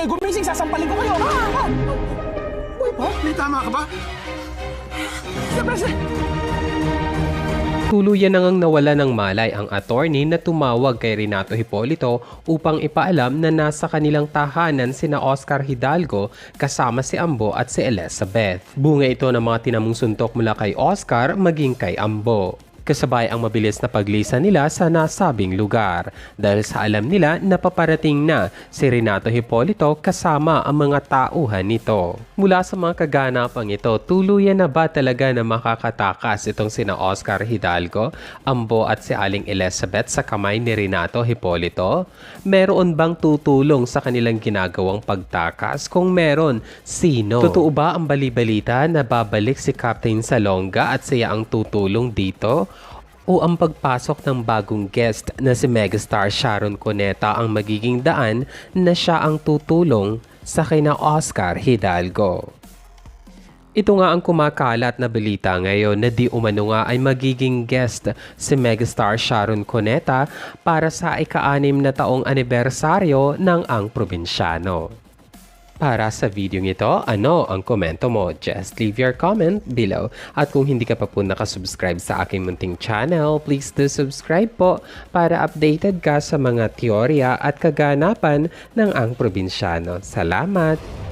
kayo gumising, sasampalin ko kayo. Uy, pa? May tama ka ba? Siyempre, Tuluyan nang nawala ng malay ang attorney na tumawag kay Renato Hipolito upang ipaalam na nasa kanilang tahanan sina Oscar Hidalgo kasama si Ambo at si Elizabeth. Bunga ito ng mga tinamong suntok mula kay Oscar maging kay Ambo. Kasabay ang mabilis na paglisan nila sa nasabing lugar dahil sa alam nila na paparating na si Renato Hipolito kasama ang mga tauhan nito. Mula sa mga kaganapang ito, tuluyan na ba talaga na makakatakas itong sina Oscar Hidalgo, Ambo at si Aling Elizabeth sa kamay ni Renato Hipolito? Meron bang tutulong sa kanilang ginagawang pagtakas? Kung meron, sino? Totoo ba ang balibalita na babalik si Captain Salonga at siya ang tutulong dito? O ang pagpasok ng bagong guest na si megastar Sharon Cuneta ang magiging daan na siya ang tutulong sa kina Oscar Hidalgo? Ito nga ang kumakalat na balita ngayon na di umano nga ay magiging guest si megastar Sharon Cuneta para sa ika-6 na taong anibersaryo ng Ang Probinsyano. Para sa video ito, ano ang komento mo? Just leave your comment below. At kung hindi ka pa po nakasubscribe sa aking munting channel, please do subscribe po para updated ka sa mga teorya at kaganapan ng Ang Probinsyano. Salamat!